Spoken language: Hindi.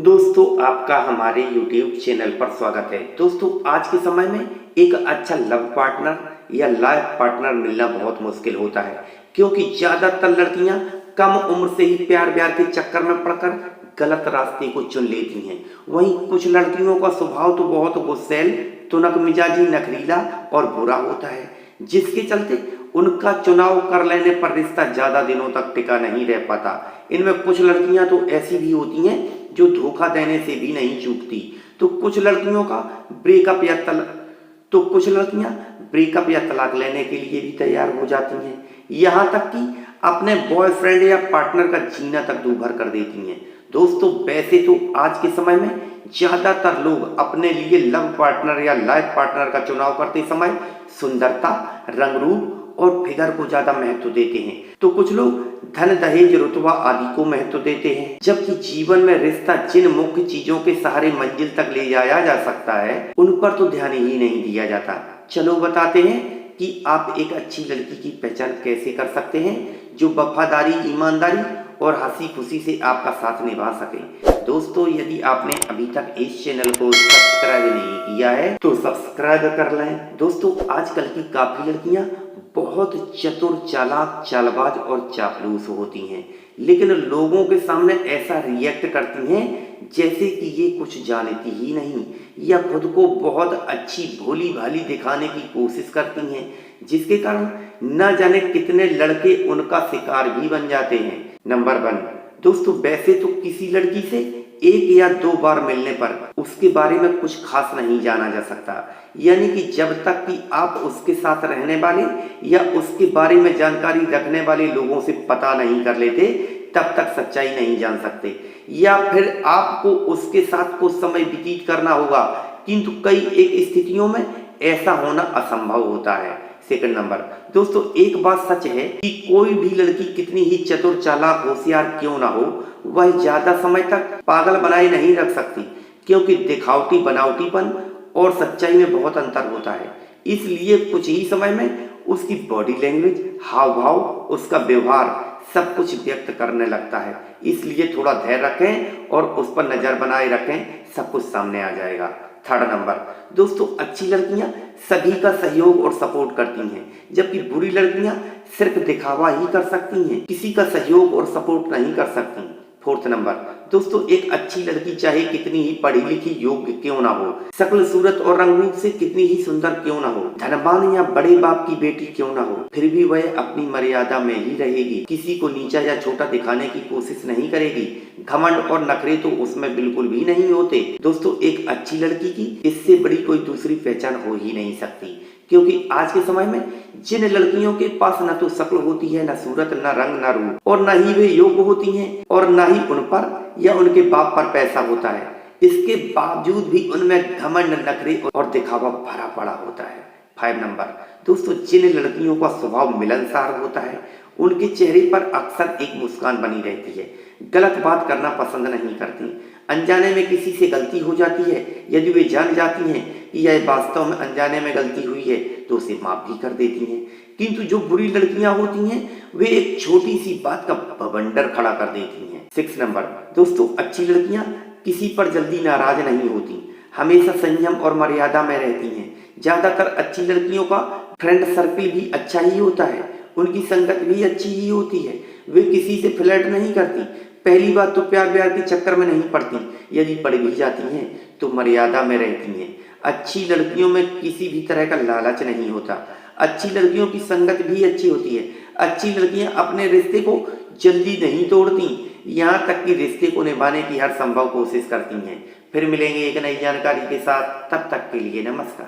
दोस्तों आपका हमारे YouTube चैनल पर स्वागत है। दोस्तों आज के समय में एक अच्छा लव पार्टनर या लाइफ पार्टनर मिलना बहुत मुश्किल होता है, क्योंकि ज़्यादातर लड़कियां कम उम्र से ही प्यार व्यार के चक्कर में पड़कर गलत रास्ते को चुन लेती हैं। वहीं कुछ लड़कियों का स्वभाव तो बहुत गुस्सैल, तुनक मिजाजी, नखरीला और बुरा होता है, जिसके चलते उनका चुनाव कर लेने पर रिश्ता ज़्यादा दिनों तक टिका नहीं रह पाता। इनमें कुछ लड़कियां तो ऐसी भी होती हैं जो धोखा देने से भी नहीं चूकती, तो कुछ लड़कियां ब्रेकअप या तलाक लेने के लिए भी तैयार हो जाती हैं, यहाँ तक कि अपने बॉयफ्रेंड या पार्टनर का जीना तक दूभर कर देती हैं। दोस्तों वैसे तो आज के समय में ज़्यादातर लोग अपने लिए लव पार्टनर या लाइफ पार्टनर का चुनाव करते समय सुंदरता, रंग रूप और फिगर को ज्यादा महत्व देते हैं, तो कुछ लोग धन, दहेज, रुतबा आदि को महत्व देते हैं। जबकि जीवन में रिश्ता जिन मुख्य चीजों के सहारे मंजिल तक ले जाया जा सकता है, उन पर तो ध्यान ही नहीं दिया जाता। चलो बताते हैं कि आप एक अच्छी लड़की की पहचान कैसे कर सकते हैं, जो वफादारी, ईमानदारी और हंसी खुशी से आपका साथ निभा सके। दोस्तों यदि आपने अभी तक इस चैनल को सब्सक्राइब नहीं किया है तो सब्सक्राइब कर लें। दोस्तों आजकल की काफी लड़कियां बहुत चतुर, चालाक, चालबाज और चापलूस होती हैं, लेकिन लोगों के सामने ऐसा रिएक्ट करती हैं जैसे कि ये कुछ जानती ही नहीं, या खुद को बहुत अच्छी भोली भाली दिखाने की कोशिश करती हैं, जिसके कारण न जाने कितने लड़के उनका शिकार भी बन जाते हैं। नंबर 1, दोस्तों वैसे तो किसी लड़की से 1 या 2 बार मिलने पर उसके बारे में कुछ खास नहीं जाना जा सकता, यानी कि जब तक कि आप उसके साथ रहने वाले या उसके बारे में जानकारी रखने वाले लोगों से पता नहीं कर लेते, तब तक सच्चाई नहीं जान सकते, या फिर आपको उसके साथ कुछ समय व्यतीत करना होगा, किंतु कई एक स्थितियों में ऐसा होना असंभव होता है। सेकंड नंबर, दोस्तों एक बात सच है कि कोई भी लड़की कितनी ही चतुर, चालाक, होशियार क्यों ना हो, वह ज्यादा समय तक पागल बनाए नहीं रख सकती, क्योंकि दिखावटी, बनावटीपन और सच्चाई में बहुत अंतर होता है। इसलिए कुछ ही समय में उसकी बॉडी लैंग्वेज, हाव भाव, उसका व्यवहार सब कुछ व्यक्त करने लगता है। इसलिए थोड़ा धैर्य रखें और उस पर नजर बनाए रखें, सब कुछ सामने आ जाएगा। थर्ड नंबर, दोस्तों अच्छी लड़कियां सभी का सहयोग और सपोर्ट करती हैं, जबकि बुरी लड़कियां सिर्फ दिखावा ही कर सकती हैं, किसी का सहयोग और सपोर्ट नहीं कर सकती। फोर्थ नंबर, दोस्तों एक अच्छी लड़की चाहे कितनी ही पढ़ी लिखी, योग्य क्यों ना हो, शक्ल, सूरत और रंग रूप से कितनी ही सुंदर क्यों ना हो, धनवान या बड़े बाप की बेटी क्यों ना हो, फिर भी वह अपनी मर्यादा में ही रहेगी, किसी को नीचा या छोटा दिखाने की कोशिश नहीं करेगी। घमंड और नखरे तो उसमें बिल्कुल भी नहीं होते। दोस्तों एक अच्छी लड़की की इससे बड़ी कोई दूसरी पहचान हो ही नहीं सकती, क्योंकि आज के समय में जिन लड़कियों के पास न तो शक्ल होती है, न सूरत, न रंग, न रूप, और न ही वे योग्य होती हैं, और न ही उन पर या उनके बाप पर पैसा होता है, इसके बावजूद भी उनमें घमंड, नखरे और दिखावा भरा पड़ा होता है। 5 नंबर, दोस्तों जिन लड़कियों का स्वभाव मिलनसार होता है, उनके चेहरे पर अक्सर एक मुस्कान बनी रहती है, गलत बात करना पसंद नहीं करती, अनजाने में किसी से गलती हो जाती है, यदि वे जान जाती हैं कि यह वास्तव में अनजाने में गलती हुई है तो उसे माफ भी कर देती हैं। किंतु जो बुरी लड़कियां होती हैं वे एक छोटी सी बात का बवंडर खड़ा कर देती हैं। 6 नंबर, दोस्तों अच्छी लड़कियां किसी पर जल्दी नाराज नहीं होती, हमेशा संयम और मर्यादा में रहती हैं। ज्यादातर अच्छी लड़कियों का फ्रेंड सर्किल भी अच्छा ही होता है, उनकी संगत भी अच्छी ही होती है, वे किसी से फ्लर्ट नहीं करती। पहली बात तो प्यार व्यार के चक्कर में नहीं पड़ती, यदि पड़ भी जाती हैं तो मर्यादा में रहती हैं। अच्छी लड़कियों में किसी भी तरह का लालच नहीं होता, अच्छी लड़कियों की संगत भी अच्छी होती है। अच्छी लड़कियां अपने रिश्ते को जल्दी नहीं तोड़ती, यहाँ तक कि रिश्ते को निभाने की हर संभव कोशिश करती हैं। फिर मिलेंगे एक नई जानकारी के साथ, तब तक के लिए नमस्कार।